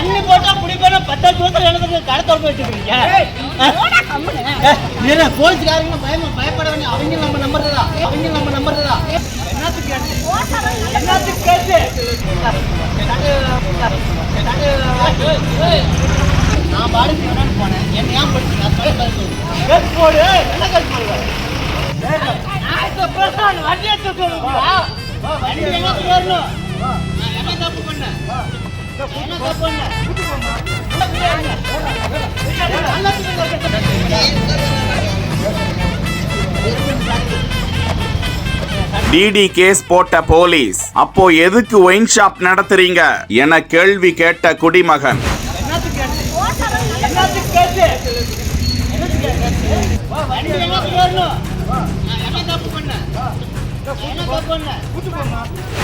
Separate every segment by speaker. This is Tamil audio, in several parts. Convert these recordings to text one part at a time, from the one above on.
Speaker 1: தண்ணி போட்டா குடிப்பேன் 10 வருஷத்துல எனக்கு கடை திறந்து வச்சிருக்கீங்க. போலீஸ்காரங்க பயப்பட வேண்டிய அவங்க நம்ம நம்புறதா என்னத்துக்கு கேட்டு நான் பாடிக்கு வேணான்னு போனேன். என்ன ஏன் படிச்சீங்க? போடு என்ன கல் போடுவேன். வண்டி எடுத்து வண்டி என்னத்துக்கு வரணும்? என்ன தப்பு பண்ணேன்?
Speaker 2: டிடி கேஸ் போட்ட போலீஸ் அப்போ எதுக்கு ஒயின் ஷாப் நடத்துறீங்க என கேள்வி கேட்ட குடிமகன்.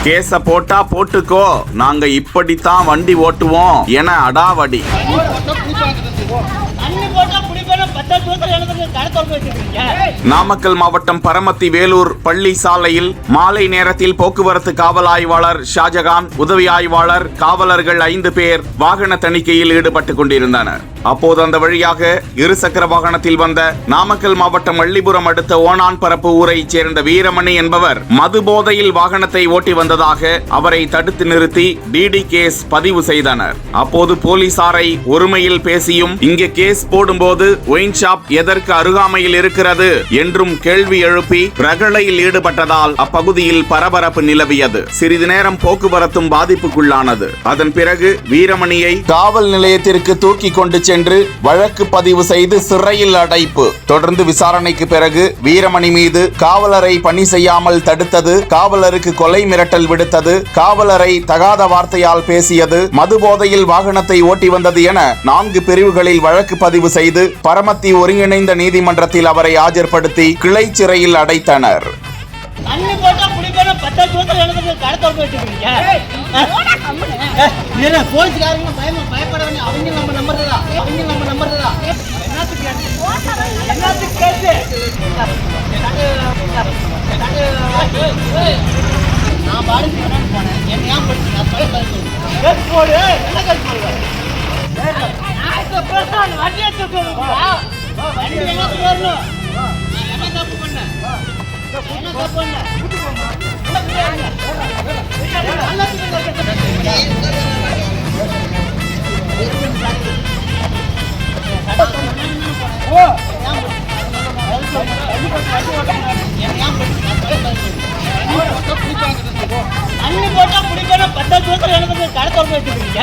Speaker 2: கேஸ போட்டா போட்டுக்கோ, நாங்க இப்படித்தான் வண்டி ஓட்டுவோம் என அடாவடி. நாமக்கல் மாவட்டம் பரமத்தி வேலூர் பள்ளி சாலையில் மாலை நேரத்தில் போக்குவரத்து காவல் ஆய்வாளர் ஷாஜகான், உதவி ஆய்வாளர், காவலர்கள் 5 பேர் வாகன தணிக்கையில் ஈடுபட்டுக் கொண்டிருந்தனர். அப்போது அந்த வழியாக இருசக்கர வாகனத்தில் வந்த நாமக்கல் மாவட்டம் வள்ளிபுரம் அடுத்த ஓணான்பரப்பு ஊரைச் சேர்ந்த வீரமணி என்பவர் மது போதையில் வாகனத்தை ஓட்டி வந்ததாக அவரை தடுத்து நிறுத்தி டிடி கேஸ் பதிவு செய்தனர். அப்போது போலீசாரை ஒருமையில் பேசியும் இங்கே கேஸ் போடும்போது ஒயின் ஷாப் எதற்கு அருகாமையில் இருக்கிறது என்றும் கேள்வி எழுப்பி ரகளையில் ஈடுபட்டதால் அப்பகுதியில் பரபரப்பு நிலவியது. சிறிது நேரம் போக்குவரத்தும் பாதிப்புக்குள்ளானது. அதன் பிறகு வீரமணியை காவல் நிலையத்திற்கு தூக்கி கொண்டு சென்று வழக்கு பதிவு செய்து சிறையில் அடைப்பு. தொடர்ந்து விசாரணைக்கு பிறகு வீரமணி மீது காவலரை பணி செய்யாமல் தடுத்தது, காவலருக்கு கொலை மிரட்டல் விடுத்தது, காவலரை தகாத வார்த்தையால் பேசியது, மது போதையில் வாகனத்தை ஓட்டி வந்தது என 4 பிரிவுகளில் வழக்கு பதிவு செய்து பரமத்தி ஒருங்கிணைந்த நீதிமன்றத்தில் அவரை ஆஜர்படுத்தி கிளை சிறையில் அடைத்தனர்.
Speaker 1: போலீஸ்காரங்க பயப்பட வேண்டிய அவங்க நம்ம நம்புறதா என்னத்துக்கு கேட்டு நான் பாடிக்கு வேணான்னு போனேன். என்ன ஏன் படிச்சீங்க? போடு என்ன கல் போடுவேன். வண்டி எடுத்து வண்டி என்னத்துக்கு வரணும்? என்ன தப்பு பண்ணேன்? தண்ணி போட்டா குடிப்பேன் 10 வருஷத்துல எனக்கு கடை திறந்து வச்சிருக்கீங்க.